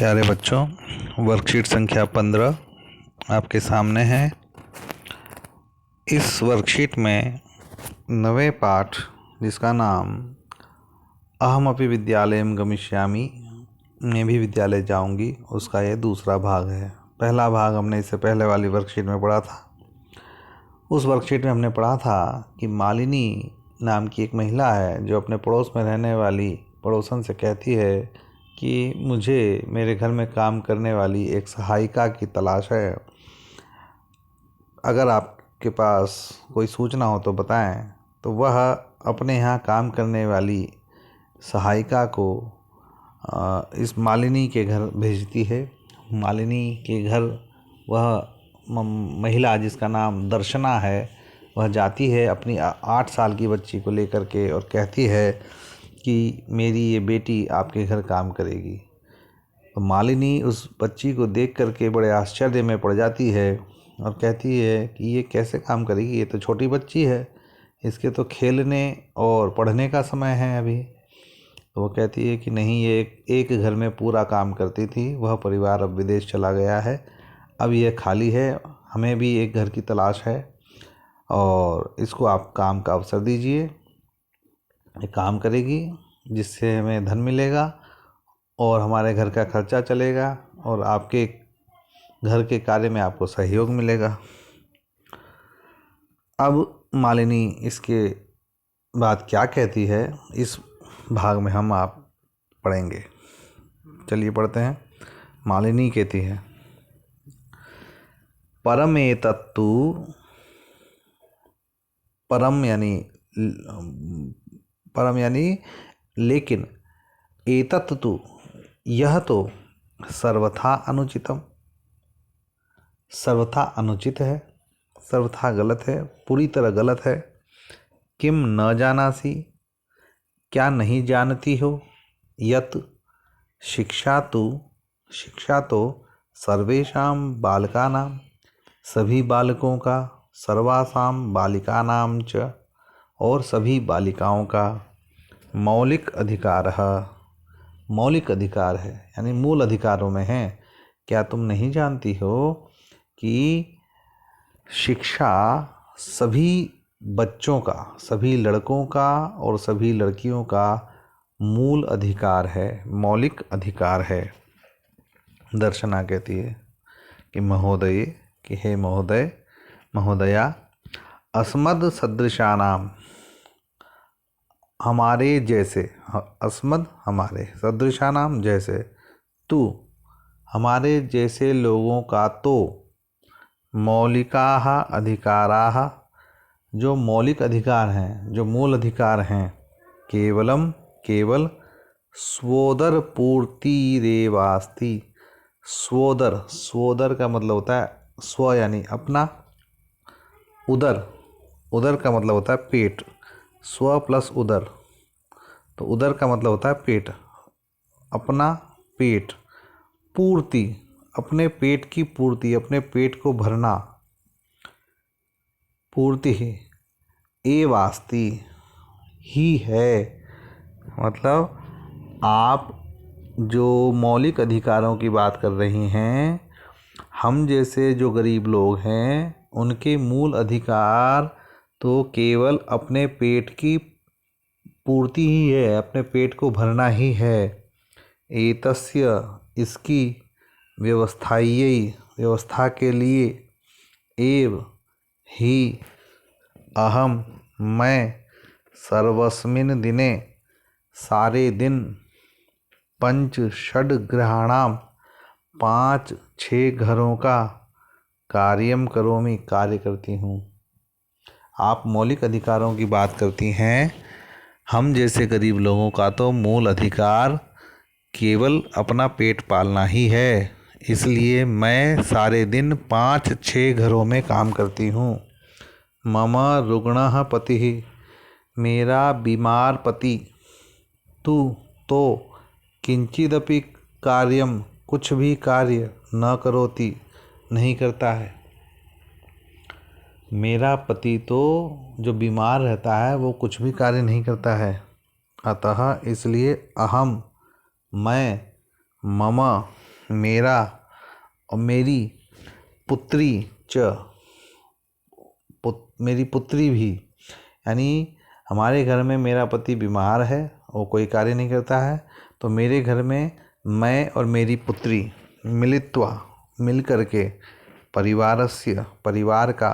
प्यारे बच्चों, वर्कशीट संख्या 15 आपके सामने है। इस वर्कशीट में नवे पाठ जिसका नाम अहमपि विद्यालयं गमिष्यामि, मैं भी विद्यालय जाऊंगी, उसका ये दूसरा भाग है। पहला भाग हमने इससे पहले वाली वर्कशीट में पढ़ा था। उस वर्कशीट में हमने पढ़ा था कि मालिनी नाम की एक महिला है जो अपने पड़ोस में रहने वाली पड़ोसन से कहती है कि मुझे मेरे घर में काम करने वाली एक सहायिका की तलाश है। अगर आपके पास कोई सूचना हो तो बताएं। तो वह अपने यहाँ काम करने वाली सहायिका को इस मालिनी के घर भेजती है। मालिनी के घर वह महिला जिसका नाम दर्शना है, वह जाती है अपनी 8 साल की बच्ची को लेकर के और कहती है कि मेरी ये बेटी आपके घर काम करेगी। तो मालिनी उस बच्ची को देख करके बड़े आश्चर्य में पड़ जाती है और कहती है कि ये कैसे काम करेगी, ये तो छोटी बच्ची है, इसके तो खेलने और पढ़ने का समय है अभी। तो वो कहती है कि नहीं, ये एक घर में पूरा काम करती थी, वह परिवार अब विदेश चला गया है, अब ये खाली है, हमें भी एक घर की तलाश है और इसको आप काम का अवसर दीजिए। ये काम करेगी जिससे हमें धन मिलेगा और हमारे घर का खर्चा चलेगा और आपके घर के कार्य में आपको सहयोग मिलेगा। अब मालिनी इसके बाद क्या कहती है, इस भाग में हम आप पढ़ेंगे। चलिए पढ़ते हैं। मालिनी कहती है, परमेतत्तु, परम यानी लेकिन, एतत्तु यह तो सर्वथा अनुचितम, सर्वथा अनुचित है, सर्वथा गलत है, पूरी तरह गलत है। किम न जानासी, क्या नहीं जानती हो, यत शिक्षा तो सर्वेषां बालकानां, सभी बालकों का, सर्वासां बालिकानां च, और सभी बालिकाओं का, मौलिक अधिकार है, मौलिक अधिकार है यानी मूल अधिकारों में है। क्या तुम नहीं जानती हो कि शिक्षा सभी बच्चों का, सभी लड़कों का और सभी लड़कियों का मूल अधिकार है, मौलिक अधिकार है। दर्शना कहती है कि महोदय, कि हे महोदय, महोदया, अस्मद सदृशानाम, हमारे जैसे, अस्मद हमारे, सदृशानाम जैसे, तू हमारे जैसे लोगों का तो, मौलिकाः अधिकाराः, जो मौलिक अधिकार हैं, जो मूल अधिकार हैं, केवल स्वोदर पूर्तिरेवास्ति। स्वोदर का मतलब होता है स्व यानी अपना, उदर का मतलब होता है पेट, स्व प्लस उदर, तो उदर का मतलब होता है पेट, अपना पेट, पूर्ति अपने पेट की पूर्ति, अपने पेट को भरना, पूर्ति एवास्ति ही है। मतलब आप जो मौलिक अधिकारों की बात कर रही हैं, हम जैसे जो गरीब लोग हैं उनके मूल अधिकार तो केवल अपने पेट की पूर्ति ही है, अपने पेट को भरना ही है। एतस्य, इसकी, व्यवस्था के लिए, एव ही, अहम, मैं, सर्वस्मिन् दिने, सारे दिन, पंच षड गृहाणाम, 5-6 घरों का, कार्यम करोमि, कार्य करती हूँ। आप मौलिक अधिकारों की बात करती हैं, हम जैसे गरीब लोगों का तो मूल अधिकार केवल अपना पेट पालना ही है, इसलिए मैं सारे दिन 5-6 घरों में काम करती हूँ। मम रुग्णः पतिः, मेरा बीमार पति, तू तो, किंचिदपि कार्यम, कुछ भी कार्य, न करोति, नहीं करता है। मेरा पति तो जो बीमार रहता है वो कुछ भी कार्य नहीं करता है। अतः इसलिए अहम, मैं, मम, मेरा और मेरी पुत्री च मेरी पुत्री भी, यानी हमारे घर में मेरा पति बीमार है, वो कोई कार्य नहीं करता है, तो मेरे घर में मैं और मेरी पुत्री मिलित्वा मिल करके परिवारस्य परिवार का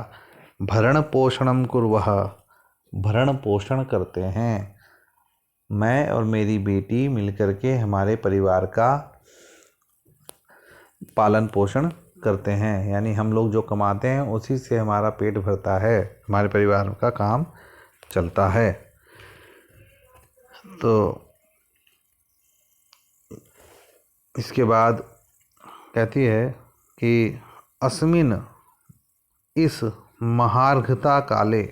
भरण पोषणम कुर्वः भरण पोषण करते हैं। मैं और मेरी बेटी मिल करके हमारे परिवार का पालन पोषण करते हैं, यानी हम लोग जो कमाते हैं उसी से हमारा पेट भरता है, हमारे परिवार का काम चलता है। तो इसके बाद कहती है कि अस्मिन इस महार्घता काले,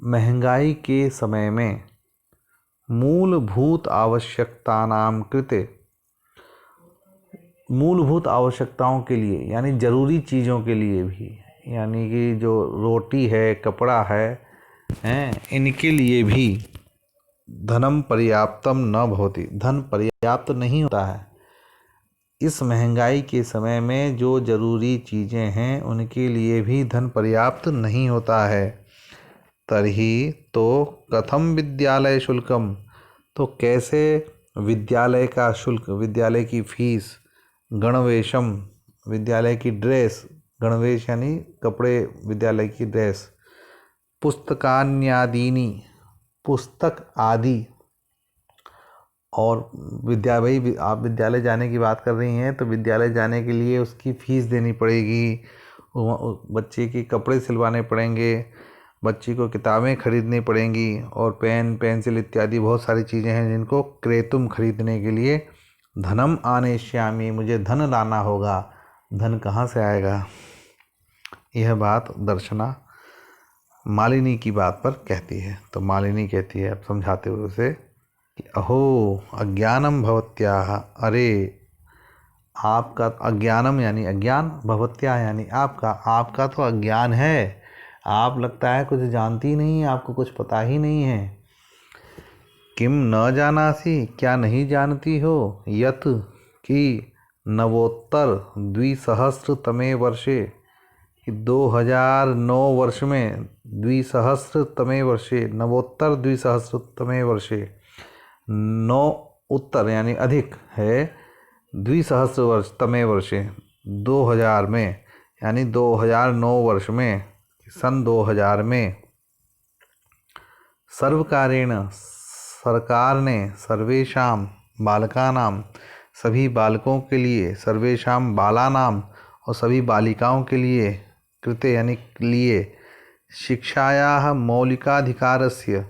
महंगाई के समय में, मूलभूत आवश्यकतानां कृते, मूलभूत आवश्यकताओं के लिए यानी ज़रूरी चीज़ों के लिए भी, यानी कि जो रोटी है, कपड़ा है, इनके लिए भी धनम पर्याप्तम न भवति, धन पर्याप्त नहीं होता है। इस महंगाई के समय में जो ज़रूरी चीज़ें हैं उनके लिए भी धन पर्याप्त नहीं होता है। तर्हि तो कथम विद्यालय शुल्कम, तो कैसे विद्यालय का शुल्क, विद्यालय की फीस, गणवेशम विद्यालय की ड्रेस, गणवेश यानी कपड़े, विद्यालय की ड्रेस, पुस्तकान्यादीनी पुस्तक आदि, और भाई आप विद्यालय जाने की बात कर रही हैं तो विद्यालय जाने के लिए उसकी फ़ीस देनी पड़ेगी, बच्चे के कपड़े सिलवाने पड़ेंगे, बच्ची को किताबें खरीदनी पड़ेंगी, और पेन पेंसिल इत्यादि बहुत सारी चीज़ें हैं जिनको क्रेतुम खरीदने के लिए धनम आनेष्यामि, मुझे धन लाना होगा। धन कहाँ से आएगा? यह बात दर्शना मालिनी की बात पर कहती है। तो मालिनी कहती है, अब समझाते हुए उसे, कि अहो अज्ञानम भवत्याः, अरे आपका अज्ञानम यानी अज्ञान, भवत्या यानी आपका तो अज्ञान है। आप लगता है कुछ जानती नहीं, आपको कुछ पता ही नहीं है। किम न जानासी, क्या नहीं जानती हो, यत कि नवोत्तर द्विसहस्रतमे वर्षे, 2009 वर्ष में, द्विसहस्रतमे वर्षे, नवोत्तर द्विसहस्रतमे वर्षे, 9 उत्तर यानी अधिक है, द्विसहस्र वर्ष तमे वर्षे 2000 में, यानी 2009 वर्ष में, सन 2000 में, सर्वकारेण सरकार ने, सर्वेषां बालकानां सभी बालकों के लिए, सर्वेषां बालानां और सभी बालिकाओं के लिए, कृते यानी लिए, शिक्षायाः मौलिकाधिकारस्य,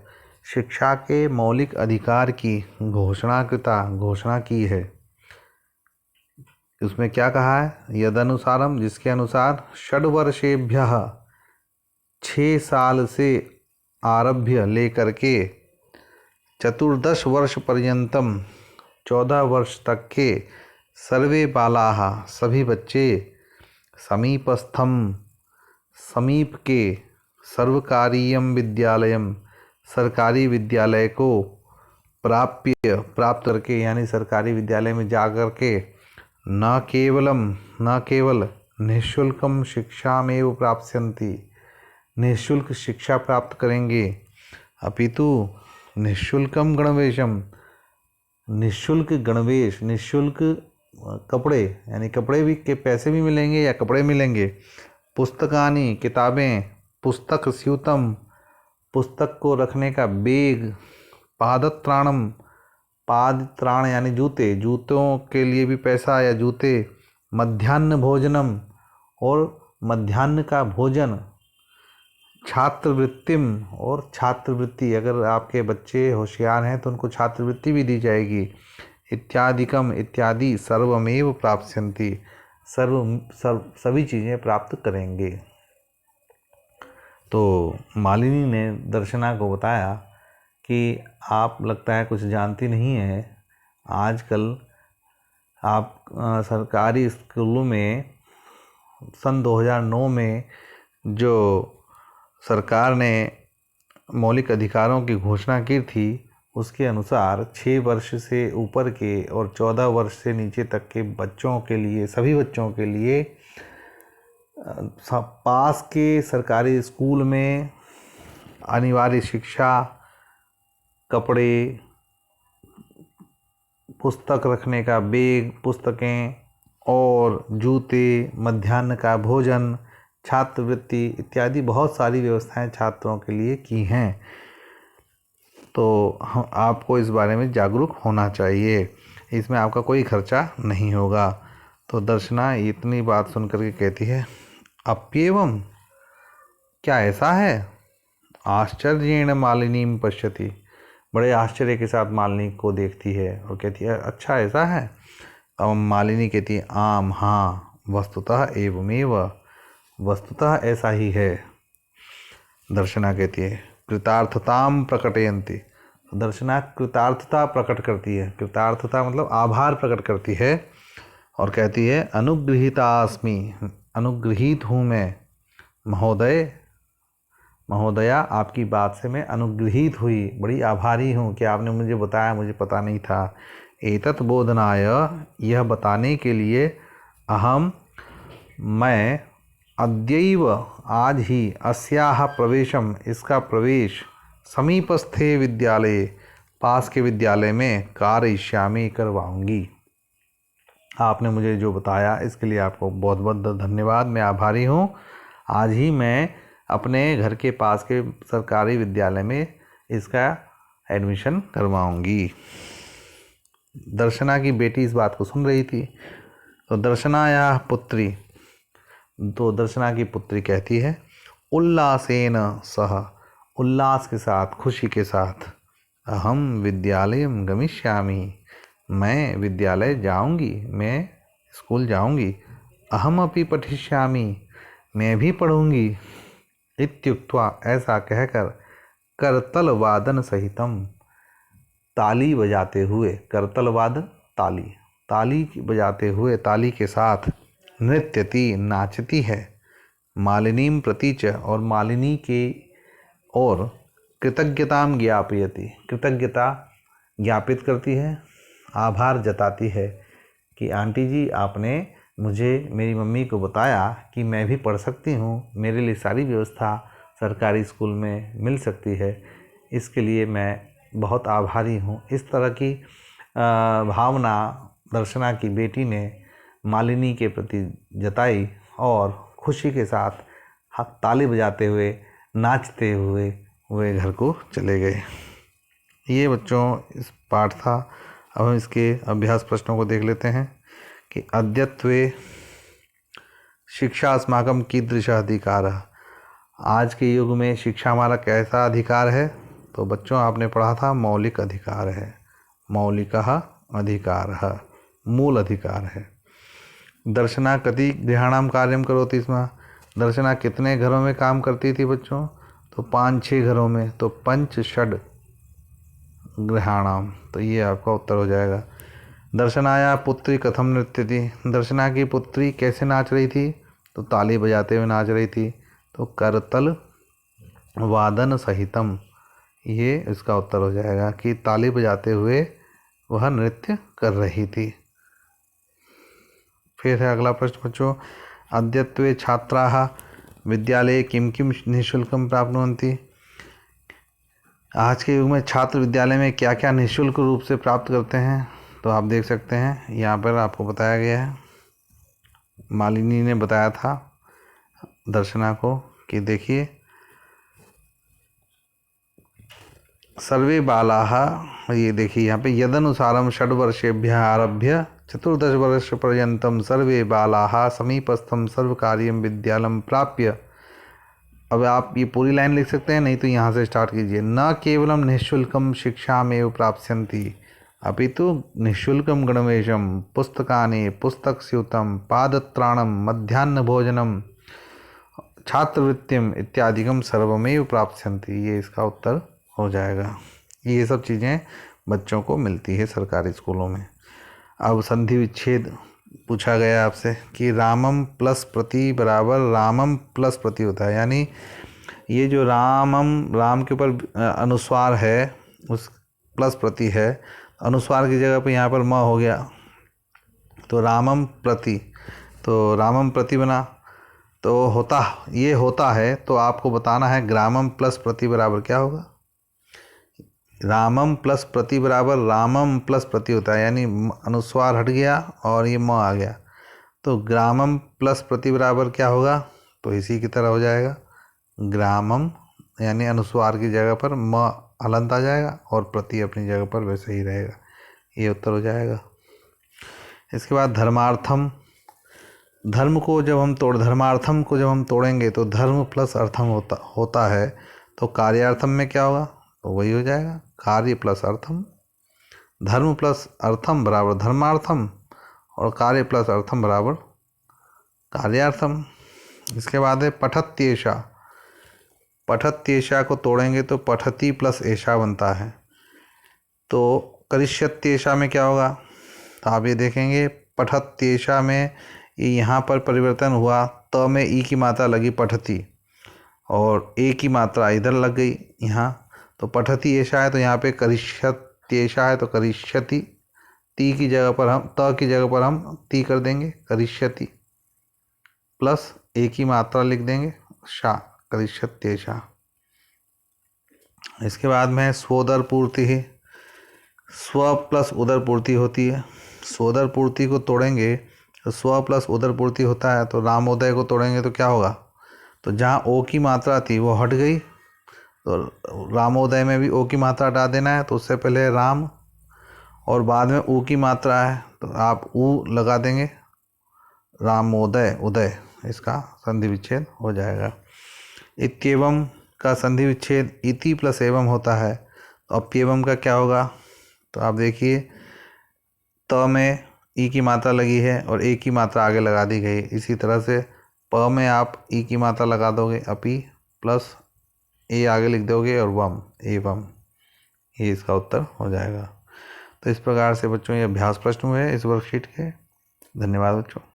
शिक्षा के मौलिक अधिकार की घोषणा की है। उसमें क्या कहा है? यदनुसारम, जिसके अनुसार, षड्वर्षेभ्यः 6 साल से आरभ्य लेकर के 14 वर्ष पर्यंतम 14 वर्ष तक के, सर्वे बालाः सभी बच्चे, समीपस्थम समीप के, सर्वकारीयम विद्यालयम सरकारी विद्यालय को, प्राप्त करके यानी सरकारी विद्यालय में जा कर के, न केवल निःशुल्कम शिक्षामेव प्राप्स्यन्ति, निःशुल्क शिक्षा प्राप्त करेंगे, अपितु निःशुल्कम गणवेशम, निःशुल्क गणवेश, निःशुल्क कपड़े, यानी कपड़े भी के पैसे भी मिलेंगे या कपड़े मिलेंगे, पुस्तकानि किताबें, पुस्तक स्यूतम पुस्तक को रखने का बेग, पादत्राणम पादत्राण यानी जूते, जूतों के लिए भी पैसा या जूते, मध्याह्न भोजनम और मध्याह्न का भोजन, छात्रवृत्तिम और छात्रवृत्ति, अगर आपके बच्चे होशियार हैं तो उनको छात्रवृत्ति भी दी जाएगी, इत्यादिकम इत्यादि सर्वमेव प्राप्स्यन्ति, सभी चीज़ें प्राप्त करेंगे। तो मालिनी ने दर्शना को बताया कि आप लगता है कुछ जानती नहीं है। आजकल आप सरकारी स्कूलों में सन 2009 में जो सरकार ने मौलिक अधिकारों की घोषणा की थी, उसके अनुसार 6 वर्ष से ऊपर के और 14 वर्ष से नीचे तक के बच्चों के लिए, सभी बच्चों के लिए पास के सरकारी स्कूल में अनिवार्य शिक्षा, कपड़े, पुस्तक रखने का बैग, पुस्तकें और जूते, मध्याह्न का भोजन, छात्रवृत्ति इत्यादि बहुत सारी व्यवस्थाएं छात्रों के लिए की हैं। तो आपको इस बारे में जागरूक होना चाहिए। इसमें आपका कोई खर्चा नहीं होगा। तो दर्शना इतनी बात सुन करके कहती है, अप्येवम, क्या ऐसा है? आश्चर्येण मालिनीम पश्यति, बड़े आश्चर्य के साथ मालिनी को देखती है और कहती है, अच्छा ऐसा है? अब मालिनी कहती है, आम, हाँ, वस्तुतः एवमेव, वस्तुतः ऐसा ही है। दर्शना कहती है, कृतार्थताम प्रकटयन्ति, दर्शना कृतार्थता प्रकट करती है। कृतार्थता मतलब आभार प्रकट करती है और कहती है, अनुगृहीता अस्मि, अनुगृहीत हूँ मैं, महोदय, महोदया, आपकी बात से मैं अनुगृहीत हुई, बड़ी आभारी हूँ कि आपने मुझे बताया, मुझे पता नहीं था। एतत् बोधनाय, यह बताने के लिए, अहम, मैं, अद्यैव, आज ही, अस्याह प्रवेशम, इसका प्रवेश, समीपस्थे विद्यालय, पास के विद्यालय में, कारयिष्यामि, करवाऊंगी। आपने मुझे जो बताया इसके लिए आपको बहुत बहुत धन्यवाद, मैं आभारी हूँ। आज ही मैं अपने घर के पास के सरकारी विद्यालय में इसका एडमिशन करवाऊंगी। दर्शना की बेटी इस बात को सुन रही थी। तो दर्शना या पुत्री, तो दर्शना की पुत्री कहती है, उल्लासेन सह, उल्लास के साथ, खुशी के साथ, अहम विद्यालयम गमिष्यामि, मैं विद्यालय जाऊंगी, मैं स्कूल जाऊंगी। अहम अपि पठिष्यामि, मैं भी पढ़ूंगी। इत्युक्त्वा, ऐसा कहकर, करतल वादन सहितम, ताली बजाते हुए, करतल वादन ताली, ताली बजाते हुए, ताली के साथ, नृत्यति, नाचती है, मालिनीम प्रति च, और मालिनी के और, कृतज्ञताम ज्ञापयति, कृतज्ञता ज्ञापित करती है, आभार जताती है कि आंटी जी, आपने मुझे, मेरी मम्मी को बताया कि मैं भी पढ़ सकती हूँ, मेरे लिए सारी व्यवस्था सरकारी स्कूल में मिल सकती है, इसके लिए मैं बहुत आभारी हूँ। इस तरह की भावना दर्शना की बेटी ने मालिनी के प्रति जताई और खुशी के साथ ताली बजाते हुए, नाचते हुए वे घर को चले गए। ये बच्चों इस पाठ था। अब हम इसके अभ्यास प्रश्नों को देख लेते हैं कि अद्यत्वे शिक्षा अस्माकं कीदृशः अधिकारः, आज के युग में शिक्षा हमारा कैसा अधिकार है? तो बच्चों आपने पढ़ा था मौलिक अधिकार है, मौलिकः अधिकारः, मूल अधिकार है। दर्शना कति गृहाणाम कार्यम करोति स्म, दर्शना कितने घरों में काम करती थी बच्चों? तो 5-6 घरों में, तो पंच षड गृहाणाम, तो ये आपका उत्तर हो जाएगा। दर्शनाया पुत्री कथम नृत्यति, दर्शना की पुत्री कैसे नाच रही थी? तो ताली बजाते हुए नाच रही थी। तो करतल वादन सहितम, ये इसका उत्तर हो जाएगा कि ताली बजाते हुए वह नृत्य कर रही थी। फिर है अगला प्रश्न बच्चों, अद्यत्वे छात्राः विद्यालये किं किं निःशुल्कं प्राप्नुवन्ति, आज के युग में छात्र विद्यालय में क्या क्या निःशुल्क रूप से प्राप्त करते हैं? तो आप देख सकते हैं यहाँ पर आपको बताया गया है, मालिनी ने बताया था दर्शना को कि देखिए, सर्वे बालाः, ये देखिए यहाँ पे, यदनुसारम षड्वर्षेभ्यः आरभ्य 14 वर्ष पर्यंतम सर्वे बालाः समीपस्थम सर्वकार्यम विद्यालयम प्राप्य। अब आप ये पूरी लाइन लिख सकते हैं, नहीं तो यहाँ से स्टार्ट कीजिए। न केवलम निःशुल्कम शिक्षामेव प्राप्स्यन्ति अपितु निःशुल्कम गणवेशम, पुस्तकानि, पुस्तकस्यूतं, पादत्राणम, मध्याह्न भोजनम, छात्रवृत्तिम इत्यादिकम सर्वमेव प्राप्स्यन्ति, ये इसका उत्तर हो जाएगा। ये सब चीज़ें बच्चों को मिलती है सरकारी स्कूलों में। अब संधि विच्छेद पूछा गया आपसे कि रामम प्लस प्रति बराबर रामम प्लस प्रति होता है, यानी ये जो रामम, राम के ऊपर अनुस्वार है, उस प्लस प्रति है, अनुस्वार की जगह पे यहाँ पर म हो गया, तो रामम प्रति, तो रामम प्रति बना। तो ये होता है, तो आपको बताना है ग्रामम प्लस प्रति बराबर क्या होगा। रामम प्लस प्रति बराबर रामम प्लस प्रति होता है, यानी अनुस्वार हट गया और ये म आ गया, तो ग्रामम प्लस प्रति बराबर क्या होगा, तो इसी की तरह हो जाएगा ग्रामम, यानी अनुस्वार की जगह पर म हलंत आ जाएगा और प्रति अपनी जगह पर वैसे ही रहेगा। ये उत्तर हो जाएगा। इसके बाद धर्मार्थम, धर्मार्थम को जब हम तोड़ेंगे तो धर्म प्लस अर्थम होता है, तो कार्यार्थम में क्या होगा, तो वही हो जाएगा कार्य प्लस अर्थम। धर्म प्लस अर्थम बराबर धर्मार्थम और कार्य प्लस अर्थम बराबर कार्यार्थम। इसके बाद है पठत्येषा, पठत्येषा को तोड़ेंगे तो पठति प्लस ऐशा बनता है, तो करिष्यत्येषा में क्या होगा, तो आप ये देखेंगे पठत्येषा में यहाँ पर परिवर्तन हुआ, त में ई की मात्रा लगी पठति और ए की मात्रा इधर लग गई यहाँ, तो पठति ऐशा है तो यहाँ पे करिष्यत्येषा है तो करिष्यति, ती की जगह पर हम त की जगह पर हम ती कर देंगे करिष्यति, प्लस ए की मात्रा लिख देंगे शा, करिष्यत्येषा। इसके बाद में स्वोदर पूर्ति है, स्व प्लस उदर पूर्ति होती है, स्वोदर पूर्ति को तोड़ेंगे तो स्व प्लस उदर पूर्ति होता है, तो रामोदय को तोड़ेंगे तो क्या होगा, तो जहाँ ओ की मात्रा थी वो हट गई, तो रामोदय में भी ओ की मात्रा हटा देना है, तो उससे पहले राम और बाद में ऊ की मात्रा है तो आप ऊ लगा देंगे, रामोदय उदय, इसका संधि विच्छेद हो जाएगा। इत्येवम का संधि विच्छेद इति प्लस एवं होता है, तो अप्येवम का क्या होगा, तो आप देखिए त में ई की मात्रा लगी है और ए की मात्रा आगे लगा दी गई, इसी तरह से प में आप ई की मात्रा लगा दोगे अपी प्लस ए आगे लिख दोगे और वम एवं, ये इसका उत्तर हो जाएगा। तो इस प्रकार से बच्चों ये अभ्यास प्रश्न हुए इस वर्कशीट के। धन्यवाद बच्चों।